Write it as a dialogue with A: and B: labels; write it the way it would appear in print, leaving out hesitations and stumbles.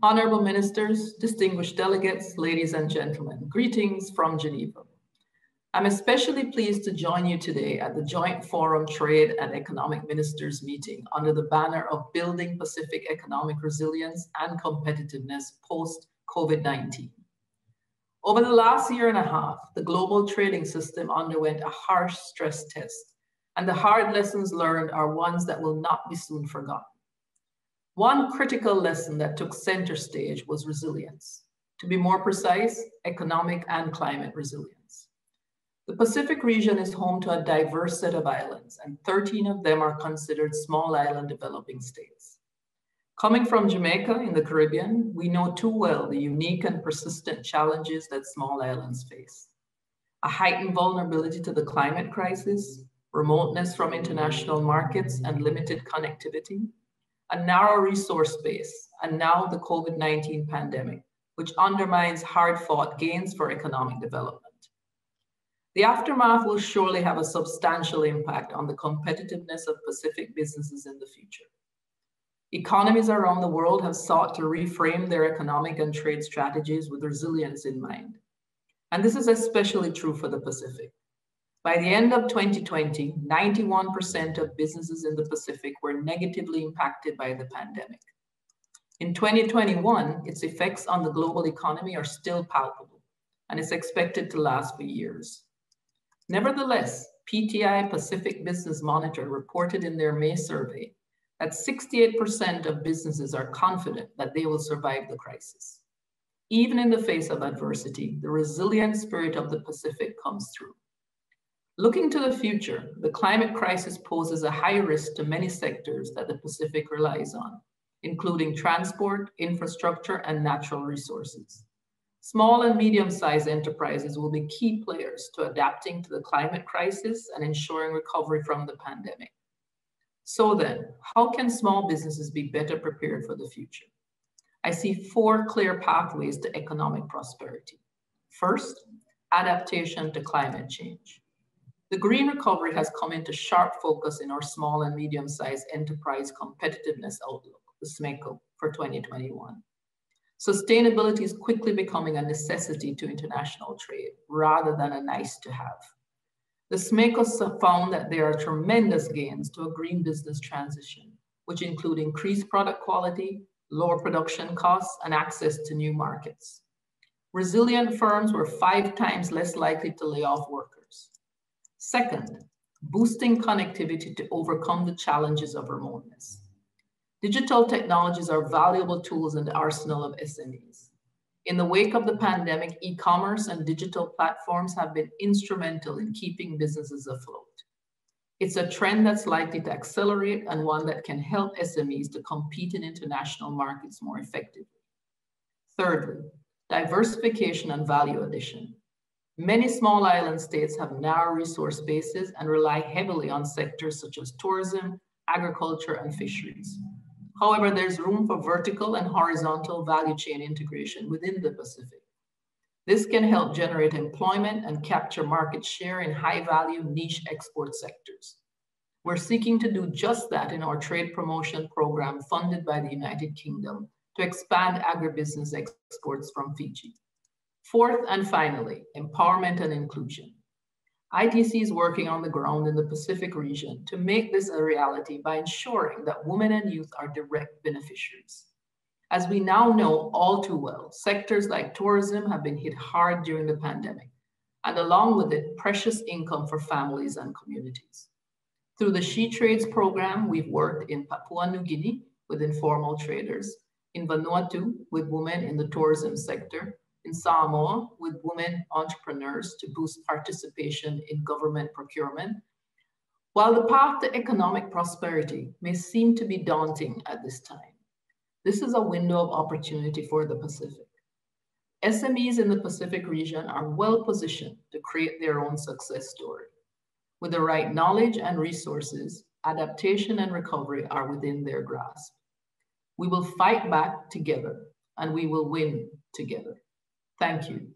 A: Honorable ministers, distinguished delegates, ladies and gentlemen, greetings from Geneva. I'm especially pleased to join you today at the Joint Forum Trade and Economic Ministers meeting under the banner of Building Pacific Economic Resilience and Competitiveness post-COVID-19. Over the last year and a half, the global trading system underwent a harsh stress test, and the hard lessons learned are ones that will not be soon forgotten. One critical lesson that took center stage was resilience. To be more precise, economic and climate resilience. The Pacific region is home to a diverse set of islands, and 13 of them are considered small island developing states. Coming from Jamaica in the Caribbean, we know too well the unique and persistent challenges that small islands face. A heightened vulnerability to the climate crisis, remoteness from international markets and limited connectivity, a narrow resource base, and now the COVID-19 pandemic, which undermines hard-fought gains for economic development. The aftermath will surely have a substantial impact on the competitiveness of Pacific businesses in the future. Economies around the world have sought to reframe their economic and trade strategies with resilience in mind. And this is especially true for the Pacific. By the end of 2020, 91% of businesses in the Pacific were negatively impacted by the pandemic. In 2021, its effects on the global economy are still palpable, and it's expected to last for years. Nevertheless, PTI Pacific Business Monitor reported in their May survey that 68% of businesses are confident that they will survive the crisis. Even in the face of adversity, the resilient spirit of the Pacific comes through. Looking to the future, the climate crisis poses a high risk to many sectors that the Pacific relies on, including transport, infrastructure, and natural resources. Small and medium-sized enterprises will be key players to adapting to the climate crisis and ensuring recovery from the pandemic. So then, how can small businesses be better prepared for the future? I see 4 clear pathways to economic prosperity. First, adaptation to climate change. The green recovery has come into sharp focus in our small and medium-sized enterprise competitiveness outlook, the SMECO, for 2021. Sustainability is quickly becoming a necessity to international trade rather than a nice to have. The SMECO found that there are tremendous gains to a green business transition, which include increased product quality, lower production costs, and access to new markets. Resilient firms were 5 times less likely to lay off workers. Second, boosting connectivity to overcome the challenges of remoteness. Digital technologies are valuable tools in the arsenal of SMEs. In the wake of the pandemic, e-commerce and digital platforms have been instrumental in keeping businesses afloat. It's a trend that's likely to accelerate and one that can help SMEs to compete in international markets more effectively. Thirdly, diversification and value addition. Many small island states have narrow resource bases and rely heavily on sectors such as tourism, agriculture, and fisheries. However, there's room for vertical and horizontal value chain integration within the Pacific. This can help generate employment and capture market share in high-value niche export sectors. We're seeking to do just that in our trade promotion program funded by the United Kingdom to expand agribusiness exports from Fiji. Fourth and finally, empowerment and inclusion. ITC is working on the ground in the Pacific region to make this a reality by ensuring that women and youth are direct beneficiaries. As we now know all too well, sectors like tourism have been hit hard during the pandemic, and along with it, precious income for families and communities. Through the She Trades program, we've worked in Papua New Guinea with informal traders, in Vanuatu with women in the tourism sector, in Samoa with women entrepreneurs to boost participation in government procurement. While the path to economic prosperity may seem to be daunting at this time, this is a window of opportunity for the Pacific. SMEs in the Pacific region are well positioned to create their own success story. With the right knowledge and resources, adaptation and recovery are within their grasp. We will fight back together and we will win together. Thank you.